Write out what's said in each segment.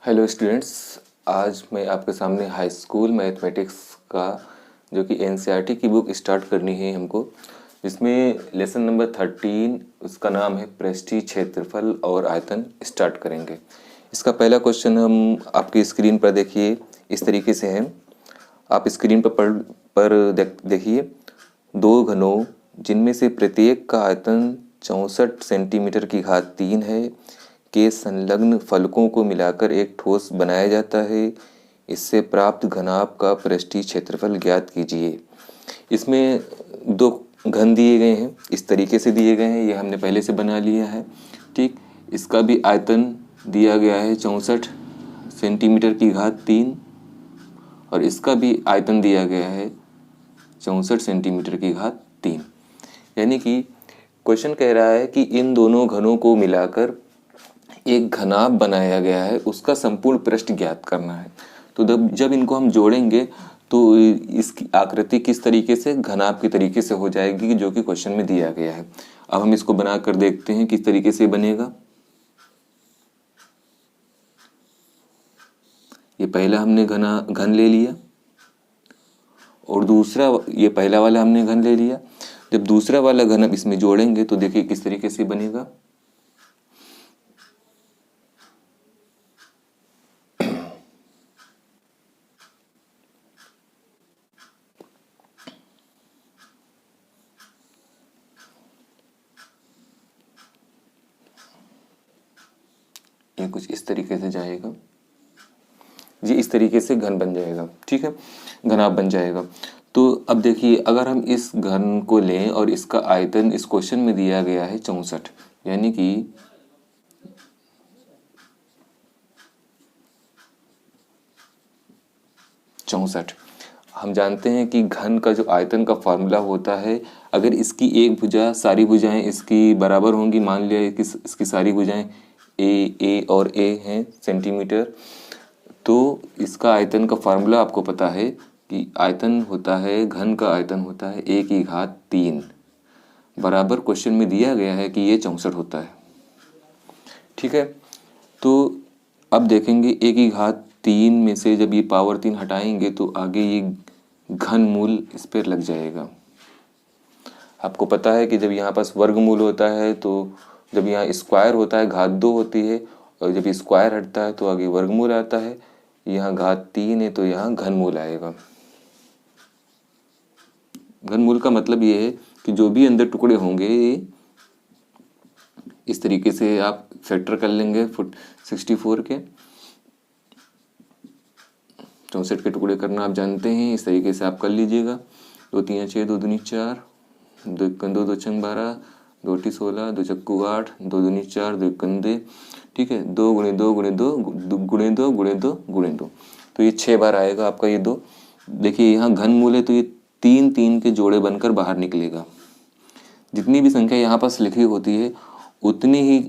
Hello students, आज मैं आपके सामने हाई स्कूल मैथमेटिक्स का जो कि एनसीईआरटी की बुक स्टार्ट करनी है हमको, जिसमें लेसन नंबर 13 उसका नाम है पृष्ठीय क्षेत्रफल और आयतन स्टार्ट करेंगे। इसका पहला क्वेश्चन हम आपकी स्क्रीन पर देखिए, इस तरीके से है। आप स्क्रीन पर देखिए, दो घनों जिनमें से प्रत्येक का आयतन 64 सेंटीमीटर की घात 3 है के संलग्न फलकों को मिलाकर एक ठोस बनाया जाता है। इससे प्राप्त घनाभ का पृष्ठीय क्षेत्रफल ज्ञात कीजिए। इसमें दो घन दिए गए हैं, इस तरीके से दिए गए हैं, ये हमने पहले से बना लिया है। ठीक, इसका भी आयतन दिया गया है 64 सेंटीमीटर की घात 3 और इसका भी आयतन दिया गया है 64 सेंटीमीटर की घात 3। यानी कि क्वेश्चन कह रहा है कि इन दोनों घनों को मिलाकर एक घनाभ बनाया गया है, उसका संपूर्ण पृष्ठ ज्ञात करना है। तो जब इनको हम जोड़ेंगे तो इसकी आकृति किस तरीके से घनाभ के तरीके से हो जाएगी, जो कि क्वेश्चन में दिया गया है। अब हम इसको बनाकर देखते हैं किस तरीके से बनेगा। ये पहला हमने घन ले लिया और दूसरा, ये पहला वाला हमने घन ले लिया। जब दूसरा वाला घन अब इसमें जोड़ेंगे तो देखिए किस तरीके से बनेगा। ये कुछ इस तरीके से जाएगा जी, इस तरीके से घन बन जाएगा। ठीक है, घनाभ बन जाएगा। तो अब देखिए, अगर हम इस घन को लें और इसका आयतन इस क्वेश्चन में दिया गया है 64, यानी कि हम जानते हैं कि घन का जो आयतन का फॉर्मूला होता है, अगर इसकी एक भुजा, सारी भुजाएं इसकी बराबर होंगी, मान लिया कि इसकी सारी भुजाएं ए और ए हैं सेंटीमीटर, तो इसका आयतन का फार्मूला आपको पता है कि आयतन होता है, घन का आयतन होता है ए की घात 3 बराबर क्वेश्चन में दिया गया है कि ये 64 होता है। ठीक है, तो अब देखेंगे ए की घात 3 में से जब ये पावर 3 हटाएंगे तो आगे ये घन मूल इस पर लग जाएगा। आपको पता है कि जब यहाँ पास वर्गमूल होता है तो जब यहाँ स्क्वायर होता है घात 2 होती है, और जब स्क्वायर हटता है तो आगे वर्गमूल आता है। यहाँ घात 3 है तो यहाँ घनमूल आएगा। घनमूल का मतलब ये है कि जो भी अंदर टुकड़े होंगे इस तरीके से आप फैक्टर कर लेंगे 64 के, 64 के टुकड़े करना आप जानते हैं, इस तरीके से आप कर लीजिएगा। 2 3 6, 2 दूनी 4, 2 2 2 6 12, 2 टी 16, 2 चक्कू 8, 2 दूनी 4, 2 कंदे। ठीक है, 2 गुणे 2 गुणे 2 गुणे 2 गुणे 2 गुणे 2, तो ये 6 बार आएगा आपका ये 2। देखिए यहाँ घन मूल है तो ये 3 3 के जोड़े बनकर बाहर निकलेगा। जितनी भी संख्या यहाँ पास लिखी होती है उतनी ही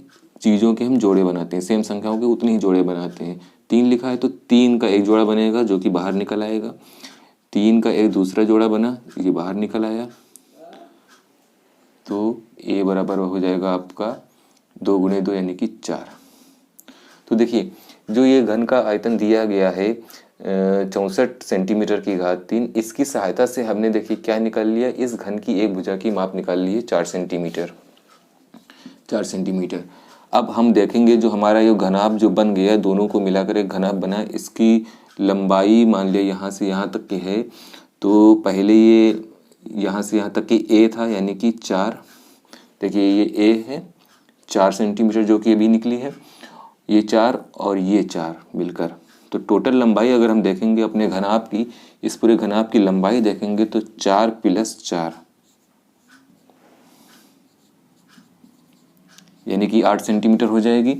चीज़ों के हम जोड़े बनाते हैं, सेम संख्याओं के उतनी ही जोड़े बनाते हैं। 3 लिखा है तो 3 का एक जोड़ा बनेगा जो कि बाहर निकल आएगा, 3 का एक दूसरा जोड़ा बना, ये बाहर निकल आया, तो ए बराबर हो जाएगा आपका 2 गुणे 2 यानी कि 4। तो देखिए, जो ये घन का आयतन दिया गया है 64 सेंटीमीटर की घात 3, इसकी सहायता से हमने देखिए क्या निकाल लिया, इस घन की एक भुजा की माप निकाल ली है 4 सेंटीमीटर। 4 सेंटीमीटर। अब हम देखेंगे जो हमारा ये घनाभ जो बन गया, दोनों को मिलाकर एक घनाभ बना, इसकी लंबाई मान लिया यहाँ से यहाँ तक की है, तो पहले ये यहाँ से यहाँ तक की ए था यानी कि 4। देखिए ये ए है 4 सेंटीमीटर जो कि अभी निकली है, ये 4 और ये 4 मिलकर, तो टोटल लंबाई अगर हम देखेंगे अपने घनाभ की, इस पूरे घनाभ की लंबाई देखेंगे तो 4 + 4 यानी कि 8 सेंटीमीटर हो जाएगी।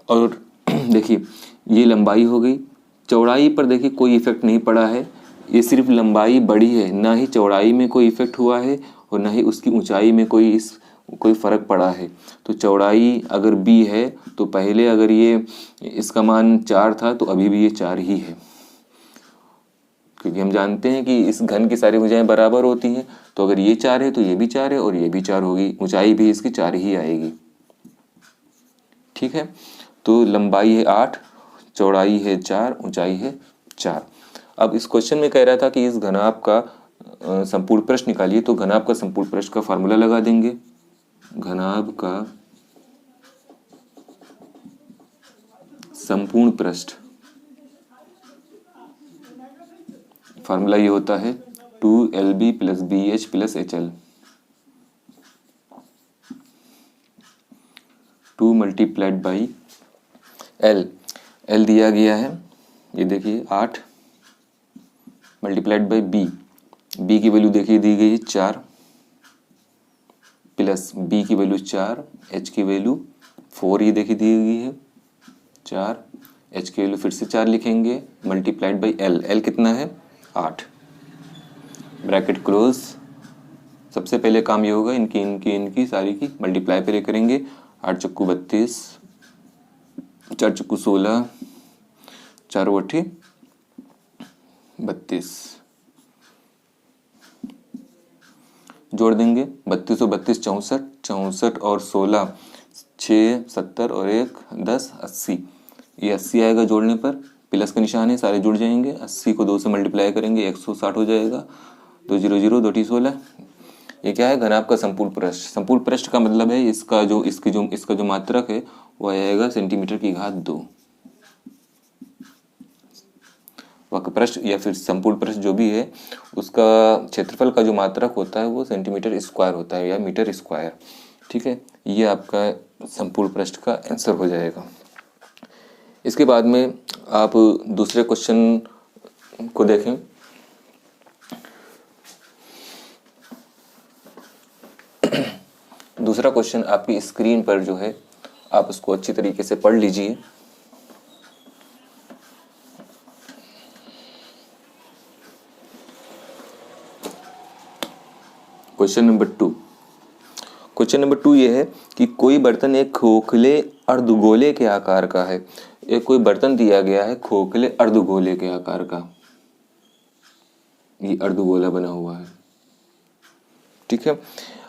और देखिए ये लंबाई हो गई। चौड़ाई पर देखिए कोई इफेक्ट नहीं पड़ा है, ये सिर्फ लंबाई बढ़ी है, ना ही चौड़ाई में कोई इफेक्ट हुआ है और ना ही उसकी ऊंचाई में कोई फर्क पड़ा है। तो चौड़ाई अगर b है तो पहले अगर ये इसका मान 4 था तो अभी भी ये 4 ही है, क्योंकि हम जानते हैं कि इस घन की सारी भुजाएं बराबर होती हैं। तो अगर ये 4 है तो ये भी 4 है और ये भी 4 होगी, ऊंचाई भी इसकी 4 ही आएगी। ठीक है, तो लंबाई है 8, चौड़ाई है 4, ऊंचाई है 4। अब इस क्वेश्चन में कह रहा था कि इस घनाभ का संपूर्ण पृष्ठ निकालिए, तो घनाभ का संपूर्ण पृष्ठ का फार्मूला लगा देंगे। घनाभ का संपूर्ण पृष्ठ फार्मूला ये होता है 2LB + BH + HL, 2 × L। L दिया गया है, ये देखिए 8 × B। B की वैल्यू देखिए दी गई है 4 प्लस B की वैल्यू 4, H की वैल्यू 4 ये देखिए दी गई है 4, H की वैल्यू फिर से 4 लिखेंगे × L। L कितना है 8, ब्रैकेट क्लोज। सबसे पहले काम ये होगा इनकी सारी की मल्टीप्लाई पहले करेंगे। 8 चक्कू 32, 4 चक्कू 16, 4 8 32, जोड़ देंगे 32 और 32 64, 64 और 16 6 70 और 1 10 80, ये 80 आएगा जोड़ने पर, प्लस का निशान है, सारे जुड़ जाएंगे। 80 को 2 से मल्टीप्लाई करेंगे 160 हो जाएगा, 2 0 0 2 टी 16। ये क्या है घनाभ का संपूर्ण पृष्ठ। संपूर्ण पृष्ठ का मतलब है इसका जो मात्रक है वो आएगा cm/2। वक्रपृष्ठ या फिर संपूर्ण पृष्ठ जो भी है उसका क्षेत्रफल का जो मात्रक होता है वो cm² होता है या m²। ठीक है, ये आपका संपूर्ण पृष्ठ का आंसर हो जाएगा। इसके बाद में आप दूसरे क्वेश्चन को देखें। दूसरा क्वेश्चन आपकी स्क्रीन पर जो है आप उसको अच्छी तरीके से पढ़ लीजिए। Question number 2। क्वेश्चन नंबर 2 ये है कि कोई बर्तन एक खोखले अर्धगोले के आकार का है। एक कोई बर्तन दिया गया है खोखले अर्धगोले के आकार का, ये अर्धगोला बना हुआ है। ठीक है,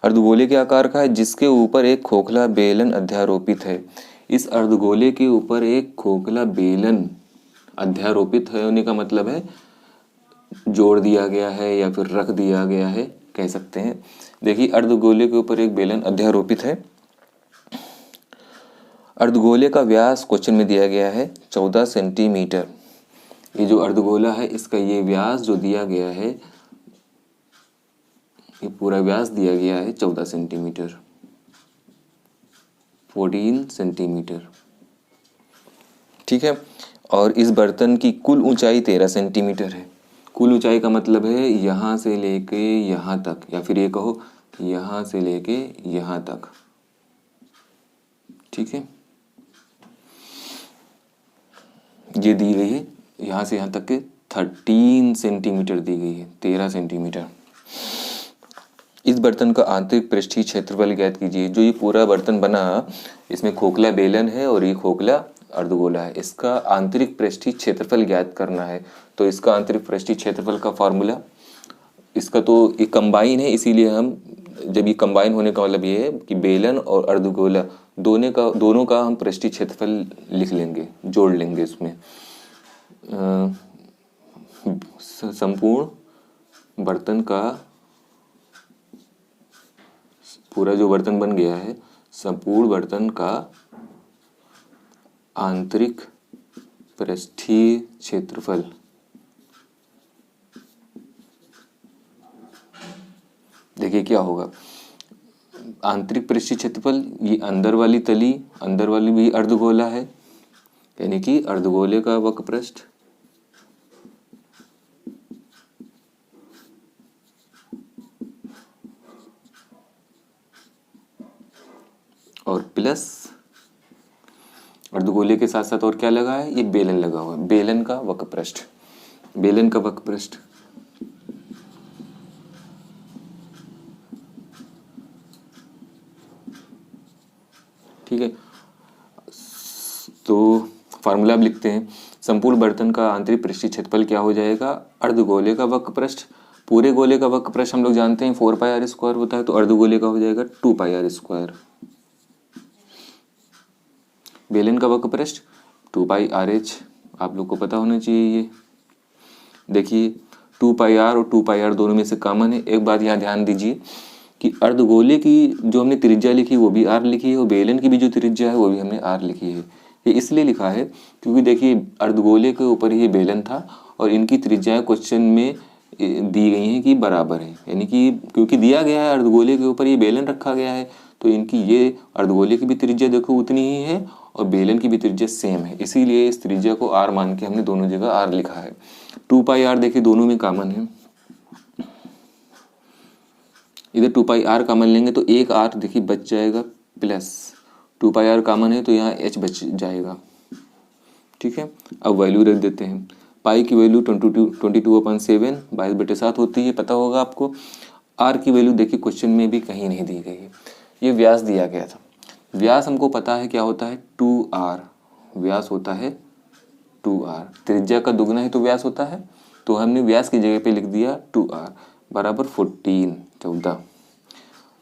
अर्धगोले के आकार का है जिसके ऊपर एक खोखला बेलन अध्यारोपित है। इस अर्धगोले के ऊपर एक खोखला बेलन अध्यारोपित है होने का मतलब है जोड़ दिया गया है या फिर रख दिया गया है कह सकते हैं। देखिए अर्धगोले के ऊपर एक बेलन अध्यारोपित है। अर्धगोले का व्यास क्वेश्चन में दिया गया है 14 सेंटीमीटर। ये जो अर्धगोला है इसका ये व्यास जो दिया गया है, ये पूरा व्यास दिया गया है 14 सेंटीमीटर, 14 सेंटीमीटर। ठीक है, और इस बर्तन की कुल ऊंचाई 13 सेंटीमीटर है। कुल ऊंचाई का मतलब है यहाँ से लेके यहाँ तक, या फिर ये कहो यहाँ से लेके यहाँ तक। ठीक है, ये दी गई है यहाँ से यहाँ तक के 13 सेंटीमीटर दी गई है, 13 सेंटीमीटर। इस बर्तन का आंतरिक पृष्ठीय क्षेत्रफल ज्ञात कीजिए। जो ये पूरा बर्तन बना इसमें खोखला बेलन है और ये खोखला अर्धगोला है, इसका आंतरिक पृष्ठीय क्षेत्रफल ज्ञात करना है। तो इसका आंतरिक पृष्ठीय क्षेत्रफल का फॉर्मूला, इसका तो ये कंबाइन है, इसीलिए हम जब ये कंबाइन होने का मतलब ये है कि बेलन और अर्धगोला दोनों का हम पृष्ठीय क्षेत्रफल लिख लेंगे, जोड़ लेंगे इसमें। संपूर्ण बर्तन का पूरा जो बर्तन बन गया है, संपूर्ण बर्तन का आंतरिक पृष्ठीय क्षेत्रफल देखिए क्या होगा। आंतरिक पृष्ठीय क्षेत्रफल, ये अंदर वाली तली, अंदर वाली भी अर्धगोला है, यानी कि अर्धगोले का वक्रपृष्ठ और प्लस अर्धगोले के साथ साथ और क्या लगा है, ये बेलन लगा हुआ है, बेलन का वक्रपृष्ठ, बेलन का वक्रपृष्ठ। ठीक है, तो फार्मूला अब लिखते हैं। संपूर्ण बर्तन का आंतरिक पृष्ठीय क्षेत्रफल क्या हो जाएगा, अर्धगोले का वक्रपृष्ठ। पूरे गोले का वक्रपृष्ठ हम लोग जानते हैं 4πr² होता है, तो अर्धगोले का हो जाएगा 2πr²। बेलन का वक्रपृष्ठ 2πrh, आप लोग को पता होना चाहिए ये। देखिए 2πr और 2πr दोनों में से कॉमन है। एक बात यहाँ ध्यान दीजिए कि अर्धगोले की जो हमने त्रिज्या लिखी वो भी r लिखी है और बेलन की भी जो त्रिज्या है वो भी हमने r लिखी है। ये इसलिए लिखा है क्योंकि देखिए अर्धगोले के ऊपर ही बेलन था और इनकी त्रिज्याएं क्वेश्चन में दी गई हैं कि बराबर है, यानी कि क्योंकि दिया गया है अर्धगोले के ऊपर ये बेलन रखा गया है तो इनकी ये अर्धगोले की भी त्रिज्या देखो उतनी ही है और बेलन की भी त्रिज्या सेम है, इसीलिए इस त्रिज्या को r मान के हमने दोनों जगह r लिखा है। 2πr देखिए दोनों में कॉमन है, इधर 2πr कॉमन लेंगे तो एक r देखिए बच जाएगा प्लस 2πr कॉमन है तो यहाँ h बच जाएगा। ठीक है, अब वैल्यू रख देते हैं। पाई की वैल्यू 22/7 22/7 होती है, पता होगा आपको। r की वैल्यू देखिए क्वेश्चन में भी कहीं नहीं दी गई है। ये व्यास दिया गया था, व्यास हमको पता है क्या होता है 2r, व्यास होता है 2r, त्रिज्या का दुगना ही तो व्यास होता है, तो हमने व्यास की जगह पे लिख दिया 2r बराबर 14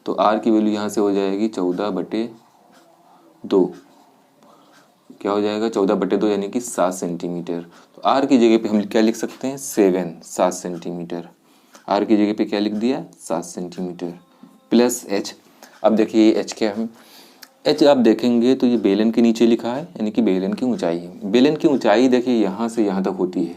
तो r की वैल्यू यहाँ से हो जाएगी 14/2, क्या हो जाएगा 14/2 यानी कि 7 सेंटीमीटर। तो r की जगह पे हम क्या लिख सकते हैं 7 सेंटीमीटर, r की जगह पे क्या लिख दिया 7 सेंटीमीटर प्लस h। अब देखिए h क्या है, h आप देखेंगे तो ये बेलन के नीचे लिखा है यानी कि बेलन की ऊंचाई है। बेलन की ऊंचाई देखिए यहाँ से यहाँ तक होती है,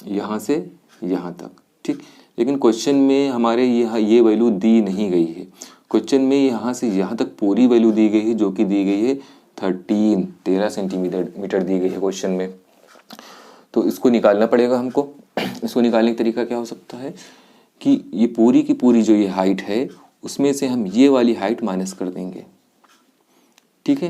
यहाँ से यहाँ तक, ठीक। लेकिन क्वेश्चन में हमारे ये वैल्यू दी नहीं गई है, क्वेश्चन में यहाँ से यहाँ तक पूरी वैल्यू दी गई है जो कि दी गई है 13 सेंटीमीटर दी गई है क्वेश्चन में। तो इसको निकालना पड़ेगा हमको। इसको निकालने का तरीका क्या हो सकता है कि ये पूरी की पूरी जो ये हाइट है उसमें से हम ये वाली हाइट माइनस कर देंगे, ठीक है।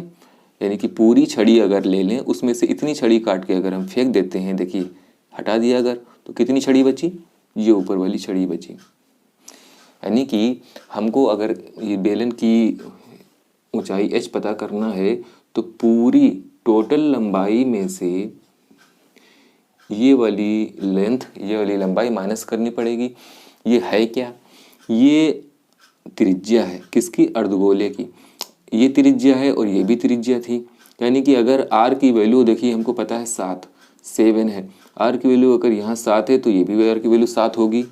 यानी कि पूरी छड़ी अगर ले लें उसमें से इतनी छड़ी काट के अगर हम फेंक देते हैं, देखिए हटा दिया अगर, तो कितनी छड़ी बची, ये ऊपर वाली छड़ी बची। यानी कि हमको अगर ये बेलन की ऊंचाई h पता करना है तो पूरी टोटल लंबाई में से ये वाली लेंथ, ये वाली लंबाई माइनस करनी पड़ेगी। ये है क्या, ये त्रिज्या है किसकी, अर्धगोले की। ये त्रिज्या है और ये भी त्रिज्या थी, यानी कि अगर r की वैल्यू देखिए हमको पता है 7 है, r की वैल्यू अगर यहाँ 7 है तो ये भी r की वैल्यू 7 होगी।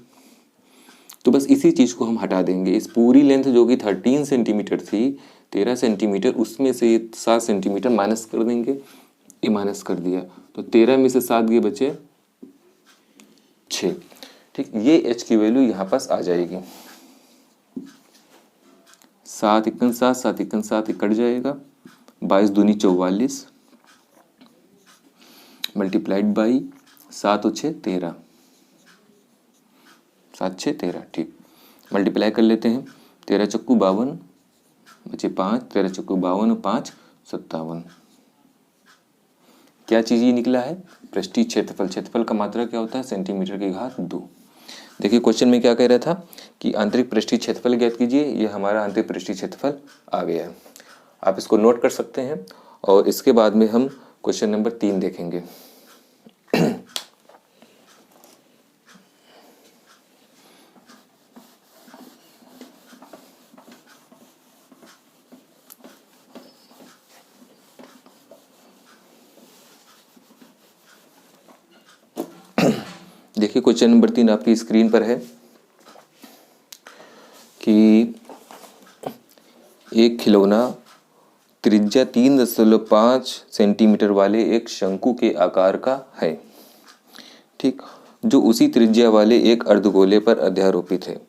तो बस इसी चीज़ को हम हटा देंगे, इस पूरी लेंथ जो कि 13 सेंटीमीटर थी, 13 सेंटीमीटर, उसमें से ये 7 सेंटीमीटर माइनस कर देंगे। ये माइनस कर दिया तो 13 में से 7 गए बचे 6, ठीक। ये h की वैल्यू यहाँ पास आ जाएगी। 7 × 7 7 × 7 कट जाएगा, 22 दूनी 44 मल्टीप्लाइड बाई 7 और 6 13, 7 6 13, ठीक। मल्टीप्लाई कर लेते हैं, 13 चक्कू 52 बचे 5, 13 चक्कू 52 और 5 57। क्या चीज़ ये निकला है, पृष्ठीय क्षेत्रफल। क्षेत्रफल का मात्रा क्या होता है, सेंटीमीटर की घात 2। देखिए क्वेश्चन में क्या कह रहा था कि आंतरिक पृष्ठीय क्षेत्रफल ज्ञात कीजिए, ये हमारा आंतरिक पृष्ठीय क्षेत्रफल आ गया है। आप इसको नोट कर सकते हैं और इसके बाद में हम क्वेश्चन नंबर 3 देखेंगे। देखिए क्वेश्चन नंबर 3 आपकी स्क्रीन पर है कि एक खिलौना त्रिज्या 3.5 सेंटीमीटर वाले एक शंकु के आकार का है, ठीक, जो उसी त्रिज्या वाले एक अर्धगोले पर अध्यारोपित है।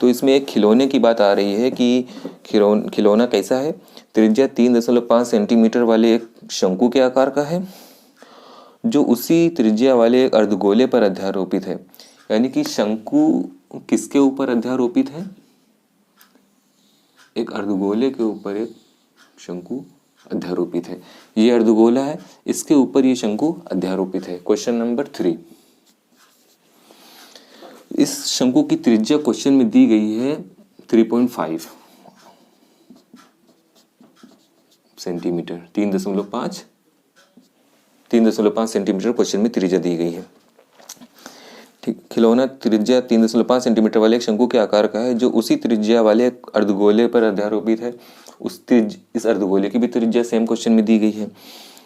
तो इसमें एक खिलौने की बात आ रही है कि खिलौना कैसा है, त्रिज्या 3.5 सेंटीमीटर वाले एक शंकु के आकार का है जो उसी त्रिज्या वाले एक अर्धगोले पर अध्यारोपित है। यानी कि शंकु किसके ऊपर अध्यारोपित है, एक अर्धगोले के ऊपर एक शंकु अध्यारोपित है। ये अर्धगोला है, इसके ऊपर ये शंकु अध्यारोपित है। क्वेश्चन नंबर 3, इस शंकु की त्रिज्या क्वेश्चन में दी गई है 3.5 सेंटीमीटर, 3.5 सेंटीमीटर क्वेश्चन में त्रिज्या दी गई है, ठीक। खिलौना त्रिज्या 3.5 सेंटीमीटर वाले एक शंकु के आकार का है जो उसी त्रिज्या वाले एक अर्धगोले पर अध्यारोपित है। इस अर्धगोले की भी त्रिज्या सेम क्वेश्चन में दी गई है।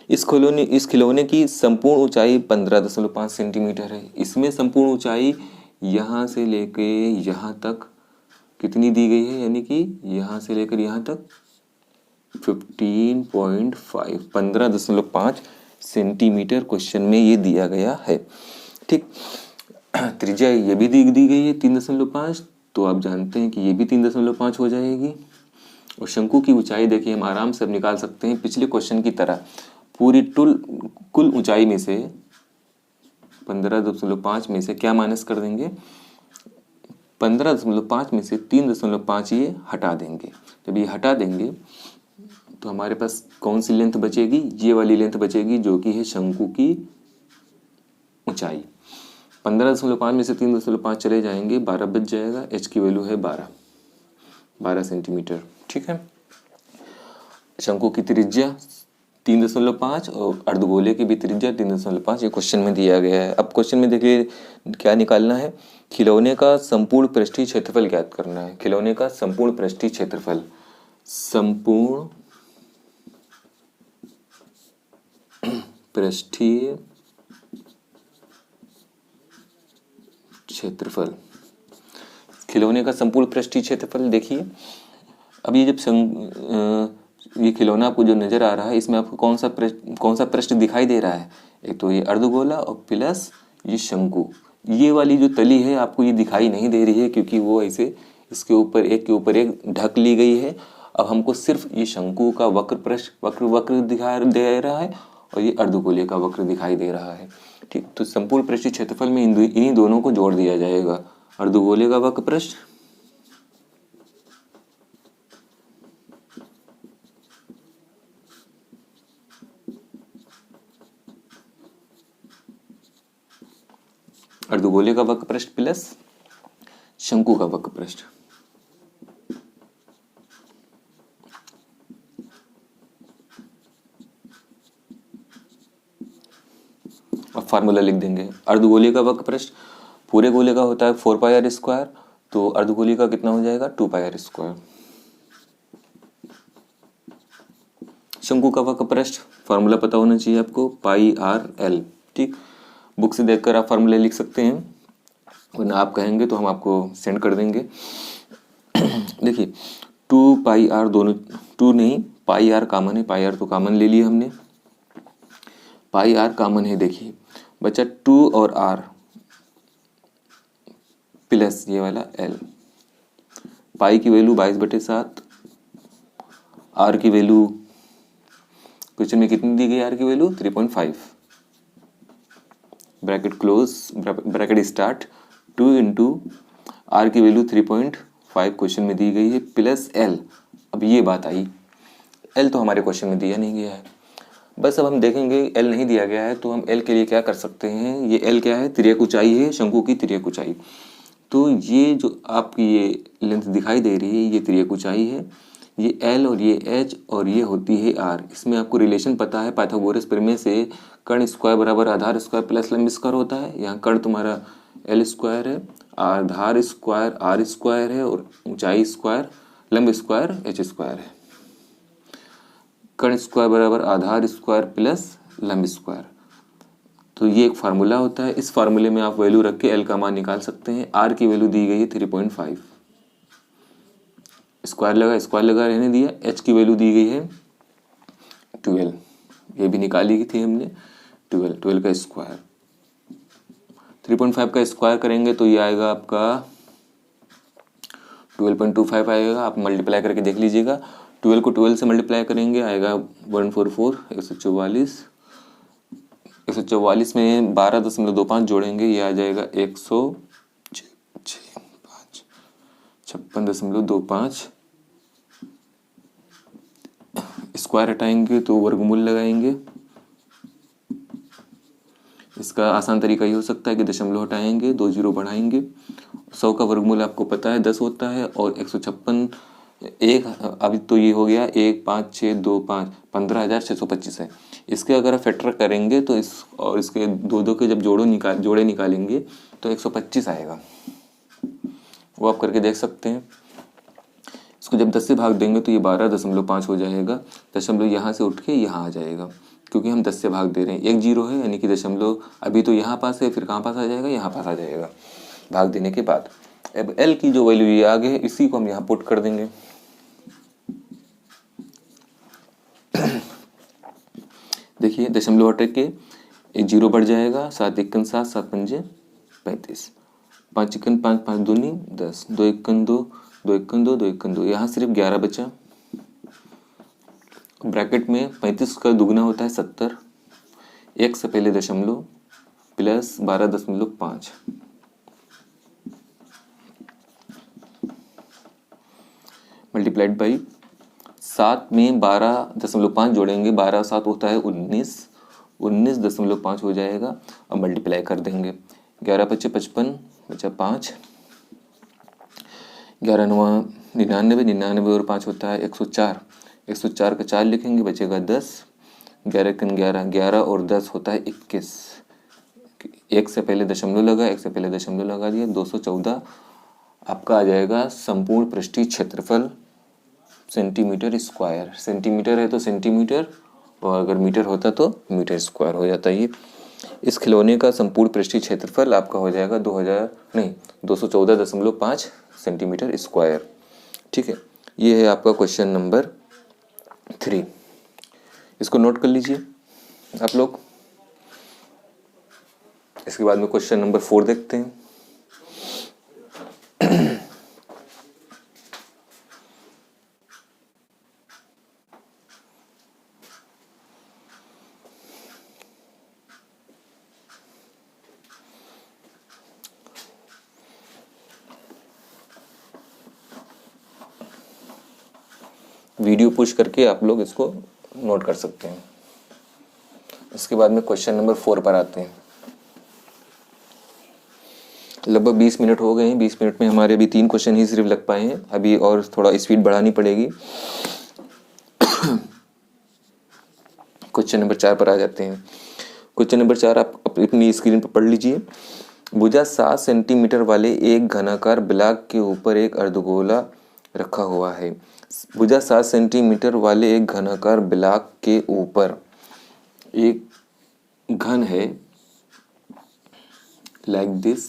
इस खिलौने की संपूर्ण ऊंचाई 15.5 सेंटीमीटर है। इसमें संपूर्ण ऊंचाई यहाँ से लेके यहाँ तक कितनी दी गई है, यानी कि यहाँ से लेकर यहाँ तक 15.5 सेंटीमीटर क्वेश्चन में ये दिया गया है। ठीक, त्रिज्या ये भी दी गई है 3.5, तो आप जानते हैं कि ये भी 3.5 हो जाएगी। और शंकु की ऊंचाई देखिए हम आराम से अब निकाल सकते हैं पिछले क्वेश्चन की तरह। पूरी कुल ऊंचाई में से 15.5 में से क्या माइनस कर देंगे, 15.5 में से 3.5 ये हटा देंगे। जब ये हटा देंगे तो हमारे पास कौन सी लेंथ बचेगी, ये वाली लेंथ बचेगी जो कि है शंकु की ऊंचाई। 15.5 में से 3.5 चले जाएंगे, 12 बच जाएगा। h की वैल्यू है 12 सेंटीमीटर। ठीक है, शंकु की त्रिज्या 3.5 और अर्धगोले की भी त्रिज्या 3.5 ये क्वेश्चन में दिया गया है। अब क्वेश्चन में देखिए क्या निकालना है, खिलौने का संपूर्ण पृष्ठीय क्षेत्रफल ज्ञात करना है। खिलौने का संपूर्ण पृष्ठीय क्षेत्रफल, संपूर्ण पृष्ठीय क्षेत्रफल, खिलौने का संपूर्ण पृष्ठीय क्षेत्रफल। देखिए अब ये जब ये खिलौना आपको जो नजर आ रहा है इसमें आपको कौन सा पृष्ठ दिखाई दे रहा है, एक तो ये अर्धगोला और प्लस ये शंकु। ये वाली जो तली है आपको ये दिखाई नहीं दे रही है क्योंकि वो ऐसे इसके ऊपर एक के ऊपर एक ढक ली गई है। अब हमको सिर्फ ये शंकु का वक्र दिखाई दे रहा है और ये अर्धगोले का वक्र दिखाई दे रहा है। ठीक, तो संपूर्ण पृष्ठीय क्षेत्रफल में इन्हीं दोनों को जोड़ दिया जाएगा, अर्धगोले का वक्र पृष्ठ अर्धगोले का वक्र पृष्ठ प्लस शंकु का वक्र पृष्ठ। अब फार्मूला लिख देंगे, अर्धगोले का वक्र पृष्ठ पूरे गोले का होता है 4πr², तो अर्धगोले का कितना हो जाएगा 2πr²। शंकु का वक्र पृष्ठ फार्मूला पता होना चाहिए आपको, πrl। ठीक, बुक से देखकर आप फार्मूले लिख सकते हैं, वरना आप कहेंगे तो हम आपको सेंड कर देंगे। देखिए 2πr, दोनों 2 नहीं πr कॉमन है, πr तो कॉमन ले लिया हमने, πr कॉमन है। देखिए बचा 2 और r प्लस ये वाला l। पाई की वैल्यू 22/7, r की वैल्यू क्वेश्चन में कितनी दी गई, r की value 3.5, bracket close bracket start, 2 into r की वैल्यू 3.5 क्वेश्चन में दी गई है प्लस l। अब ये बात आई, l तो हमारे क्वेश्चन में दिया नहीं गया है। बस अब हम देखेंगे l नहीं दिया गया है तो हम l के लिए क्या कर सकते हैं। ये l क्या है, तिर्यक ऊंचाई है, शंकु की तिर्यक ऊंचाई। तो ये जो आपकी ये लेंथ दिखाई दे रही है ये तिर्यक ऊंचाई है, ये l और ये h और ये होती है r। इसमें आपको रिलेशन पता है पाइथागोरस प्रमेय से, कर्ण स्क्वायर बराबर आधार स्क्वायर प्लस लंब स्क्वायर होता है। यहाँ कर्ण तुम्हारा l स्क्वायर है, आधार स्क्वायर r स्क्वायर है और ऊंचाई स्क्वायर लंब स्क्वायर h स्क्वायर है। कर्ण स्क्वायर बराबर आधार स्क्वायर प्लस लंब स्क्वायर, तो ये एक फार्मूला होता है। इस फार्मूले में आप वैल्यू रख के l का मान निकाल सकते हैं। r की वैल्यू दी गई है 3.5, स्क्वायर लगा रहने दिया। h की वैल्यू दी गई है 12, ये भी निकाली थी हमने, 12 का स्क्वायर। 3.5 का स्क्वायर करेंगे तो ये आएगा आपका 12.25 आएगा। आप मल्टीप्लाई करके देख लीजिएगा, 12 को 12 से मल्टीप्लाई करेंगे आएगा 144, 144 में 12.25 जोड़ेंगे ये आ जाएगा 156.25। स्क्वायर हटाएंगे तो वर्गमूल लगाएंगे। इसका आसान तरीका ये हो सकता है कि दशमलव हटाएंगे, 2 जीरो बढ़ाएंगे। 100 का वर्गमूल आपको पता है 10 होता है और 156 एक अभी तो ये हो गया 1 5 6 2 5 15,625 है। इसके अगर आप फैक्टर करेंगे तो इसके दो के जब जोड़े निकालेंगे तो 125 आएगा, वो आप करके देख सकते हैं। इसको जब 10 से भाग देंगे तो ये 12.5 हो जाएगा, दशमलव यहाँ से उठ के यहाँ आ जाएगा। क्योंकि हम 10 से भाग दे रहे हैं, एक जीरो है यानी कि दशमलव अभी तो यहाँ पास है, फिर कहाँ पास आ जाएगा, यहाँ पास आ जाएगा भाग देने के बाद। अब एल की जो वैल्यू ये आगे है इसी को हम यहाँ पुट कर देंगे। देखिए दशमलव हट के एक जीरो बढ़ जाएगा, 7 एकन 7, 7 पंजे 35, 5 एकन 5, 5 दूनी 10, 2 एकन 2, 2 एकन 2, 2 एकन 2, यहाँ सिर्फ 11 बचा। ब्रैकेट में 35 का दुगना होता है 70, एक से पहले दशमलव प्लस 12.5 मल्टीप्लाइड बाई 7 में 12.5 जोड़ेंगे, 12 7 होता है 19, 19.5 हो जाएगा। अब मल्टीप्लाई कर देंगे, 11 पच्चे 55 बचा 5, 11 9 99, 99 और 5 होता है 104, 104 का 4 लिखेंगे बचेगा 10, 11 कन 11, 11 और 10 होता है 21, एक से पहले दशमलव लगा, एक से पहले दशमलव लगा दिया, 214 आपका आ जाएगा संपूर्ण पृष्ठीय क्षेत्रफल सेंटीमीटर स्क्वायर। सेंटीमीटर है तो सेंटीमीटर, और अगर मीटर होता तो मीटर स्क्वायर हो जाता है। ये इस खिलौने का संपूर्ण पृष्ठीय क्षेत्रफल आपका हो जाएगा 214.5 सेंटीमीटर स्क्वायर। ठीक है, ये है आपका क्वेश्चन नंबर 3। इसको नोट कर लीजिए आप लोग। इसके बाद में क्वेश्चन नंबर 4 देखते हैं। वीडियो पुश करके आप लोग इसको नोट कर सकते हैं। इसके बाद में क्वेश्चन नंबर 4 पर आते हैं। लगभग 20 मिनट हो गए हैं। 20 मिनट में हमारे अभी 3 क्वेश्चन ही सिर्फ लग पाए हैं, अभी और थोड़ा स्पीड बढ़ानी पड़ेगी। क्वेश्चन नंबर 4 पर आ जाते हैं। क्वेश्चन नंबर 4 आप अपनी स्क्रीन पर पढ़ लीजिए। भुजा 7 सेंटीमीटर वाले एक घनाकार ब्लॉक के ऊपर एक अर्धगोला रखा हुआ है। भुजा 7 सेंटीमीटर वाले एक घनाकार ब्लॉक के ऊपर एक घन है लाइक दिस।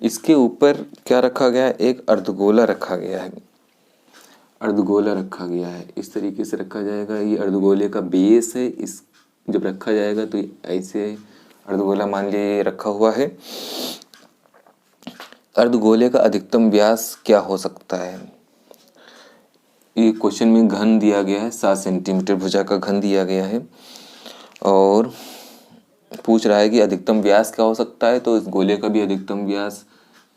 इसके ऊपर क्या रखा गया है? एक अर्धगोला रखा गया है। अर्धगोला रखा गया है, इस तरीके से रखा जाएगा। ये अर्धगोले का बेस है। इस जब रखा जाएगा तो ऐसे अर्धगोला मान लिए रखा हुआ है। अर्धगोले का अधिकतम व्यास क्या हो सकता है? ये क्वेश्चन में घन दिया गया है, 7 सेंटीमीटर भुजा का घन दिया गया है और पूछ रहा है कि अधिकतम व्यास क्या हो सकता है। तो इस गोले का भी अधिकतम व्यास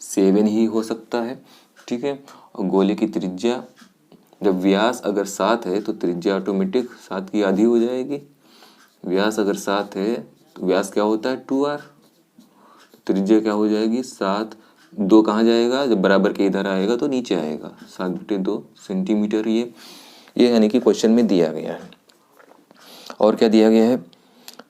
7 ही हो सकता है। ठीक है, और गोले की त्रिज्या, जब व्यास अगर 7 है तो त्रिज्या ऑटोमेटिक 7 की आधी हो जाएगी। व्यास अगर 7 है तो व्यास क्या होता है 2r, त्रिज्या क्या हो जाएगी 7। 2 कहाँ जाएगा? जब बराबर के इधर आएगा तो नीचे आएगा, 7/2 सेंटीमीटर। ये यानी कि क्वेश्चन में दिया गया है। और क्या दिया गया है?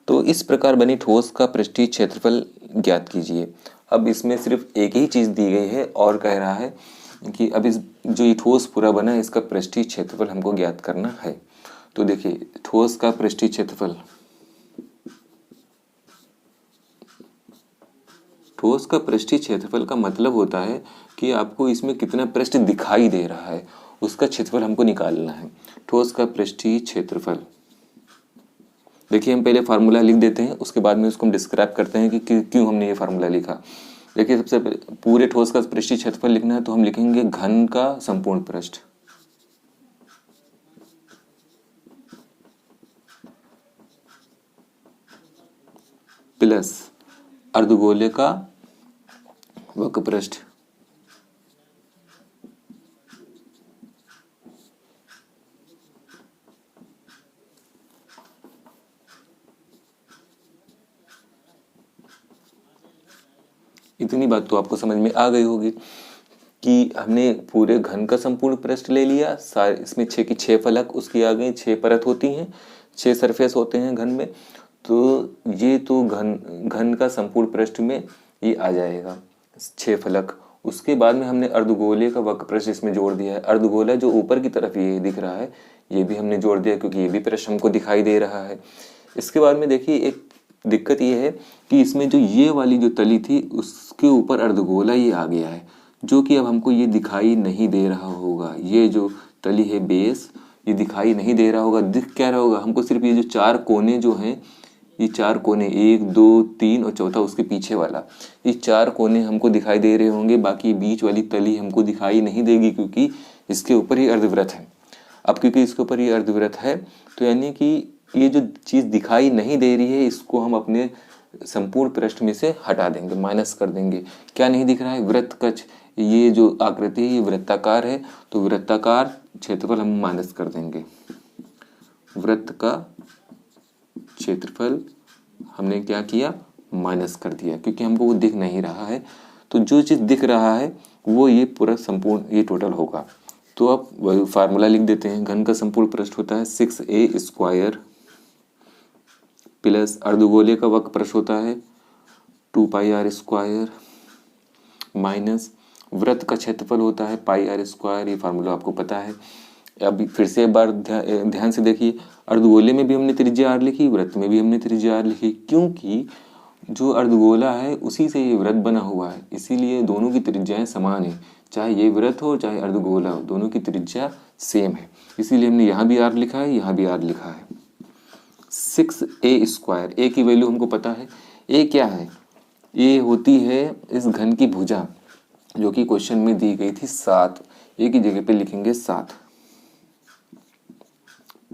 तो इस प्रकार बनी ठोस का पृष्ठीय क्षेत्रफल ज्ञात कीजिए। अब इसमें सिर्फ एक ही चीज़ दी गई है और कह रहा है कि अब इस जो ये ठोस पूरा बना है इसका पृष्ठीय क्षेत्रफल हमको ज्ञात करना है। तो देखिए ठोस का पृष्ठीय क्षेत्रफल, ठोस का पृष्ठीय क्षेत्रफल का मतलब होता है कि आपको इसमें कितना पृष्ठ दिखाई दे रहा है उसका क्षेत्रफल हमको निकालना है। ठोस का पृष्ठीय क्षेत्रफल, देखिए हम पहले फार्मूला लिख देते हैं, उसके बाद में उसको हम डिस्क्राइब करते हैं कि क्यों हमने ये फार्मूला लिखा। देखिए सबसे पहले पूरे ठोस का पृष्ठीय क्षेत्रफल लिखना है तो हम लिखेंगे घन का संपूर्ण पृष्ठ प्लस अर्धगोले का वक्र पृष्ठ इतनी बात तो आपको समझ में आ गई होगी कि हमने पूरे घन का संपूर्ण पृष्ठ ले लिया। सारे इसमें 6 की 6 फलक उसकी आ गई, 6 परत होती हैं, 6 सरफेस होते हैं घन में। तो ये तो घन का संपूर्ण पृष्ठ में ये आ जाएगा 6 फलक। उसके बाद में हमने अर्धगोले का वक्र पृष्ठ इसमें जोड़ दिया है। अर्धगोला जो ऊपर की तरफ ये दिख रहा है ये भी हमने जोड़ दिया क्योंकि ये भी प्रश्न हमको दिखाई दे रहा है। इसके बाद में देखिए एक दिक्कत ये है कि इसमें जो ये वाली जो तली थी उसके ऊपर अर्धगोला ये आ गया है, जो कि अब हमको ये दिखाई नहीं दे रहा होगा। ये जो तली है बेस, ये दिखाई नहीं दे रहा होगा। दिख क्या रहा होगा हमको? सिर्फ ये जो चार कोने जो हैं, ये चार कोने 1 2 3 और चौथा उसके पीछे वाला, ये चार कोने हमको दिखाई दे रहे होंगे। बाकी बीच वाली तली हमको दिखाई नहीं देगी क्योंकि इसके ऊपर ही अर्धवृत्त है। अब क्योंकि इसके ऊपर ये अर्धवृत्त है तो यानी कि ये जो चीज़ दिखाई नहीं दे रही है इसको हम अपने संपूर्ण पृष्ठ में से हटा देंगे, माइनस कर देंगे। क्या नहीं दिख रहा है? वृत्त का ये जो आकृति है ये वृत्ताकार है, तो वृत्ताकार क्षेत्रफल हम माइनस कर देंगे। वृत्त का क्षेत्रफल हमने क्या किया? माइनस कर दिया, क्योंकि हमको वो दिख नहीं रहा है। तो जो चीज़ दिख रहा है वो ये पूरा संपूर्ण ये टोटल होगा। तो अब वही फार्मूला लिख देते हैं। घन का संपूर्ण पृष्ठ होता है 6a² प्लस अर्धगोले का वक्र पृष्ठ होता है 2πr² माइनस वृत्त का क्षेत्रफल होता है πr²। ये फार्मूला आपको पता है। अब फिर से एक बार ध्यान से देखिए, अर्धगोले में भी हमने त्रिज्या r लिखी, वृत्त में भी हमने त्रिज्या r लिखी, क्योंकि जो अर्धगोला है उसी से ये वृत्त बना हुआ है, इसीलिए दोनों की त्रिज्याएं समान है। चाहे ये वृत्त हो चाहे अर्धगोला हो, दोनों की त्रिज्या सेम है, इसीलिए हमने यहाँ भी r लिखा है, यहाँ भी r लिखा है। 6a², a की वैल्यू हमको पता है। a क्या है? a होती है इस घन की भुजा, जो कि क्वेश्चन में दी गई थी 7। a की जगह पे लिखेंगे 7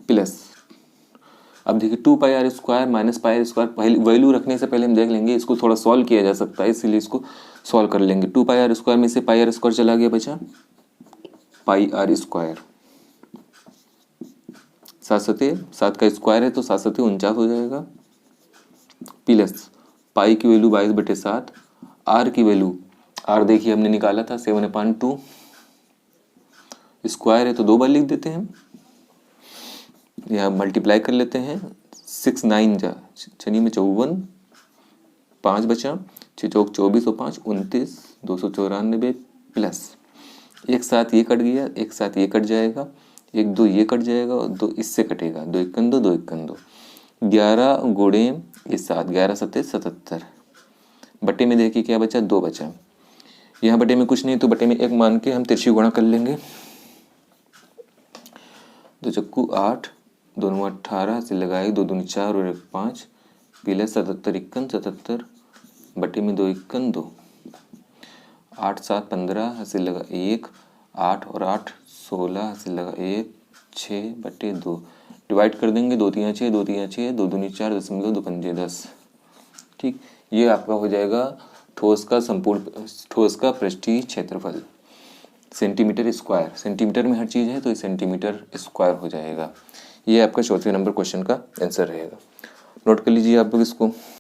प्लस, अब देखिए 2πr² माइनस πr²। पहले वैल्यू रखने से पहले हम देख लेंगे इसको थोड़ा सॉल्व किया जा सकता है, इसीलिए इसको सॉल्व कर लेंगे। 2πr² में से πr² चला गया, बचा πr²। 7 का स्क्वायर है तो 7 49 हो जाएगा, प्लस पाई की वैल्यू 22/7, आर की वैल्यू, आर देखिए हमने निकाला था 7/2, स्क्वायर है तो 2 बार लिख देते हैं। यहाँ मल्टीप्लाई कर लेते हैं। 6 9 जा 6 में 54, 5 बचा, 6 चौक 24 और 5 29, 294 प्लस एक साथ ये कट गया, एक साथ ये कट जाएगा, 1 2 ये कट जाएगा और 2 इससे कटेगा, 2 1 2 2 1 2, 11 गुणे ये 7, 11 7 77। बटे में देखिए क्या बचा? 2 बचा। यहाँ बटे में कुछ नहीं तो बटे में 1 मान के हम तिरछी गुणा कर लेंगे। 2 चक्कू 8, 2 9 18 से लगाए 2 दूनी 4 और 1 5 प्लस 77 51 77 बटे में 2 1 2, 8 7 15 से लगा 1, 8 और 8 16 से लगा 1, 6 बटे 2 डिवाइड कर देंगे। 2 3 6, 2 3 6, 2 दूनी 4 दशमलव 2 पंजे 10। ठीक, ये आपका हो जाएगा ठोस का पृष्ठीय क्षेत्रफल सेंटीमीटर स्क्वायर। सेंटीमीटर में हर चीज़ है तो ये सेंटीमीटर स्क्वायर हो जाएगा। ये आपका 4वें नंबर क्वेश्चन का आंसर रहेगा। नोट कर लीजिए आप लोग इसको।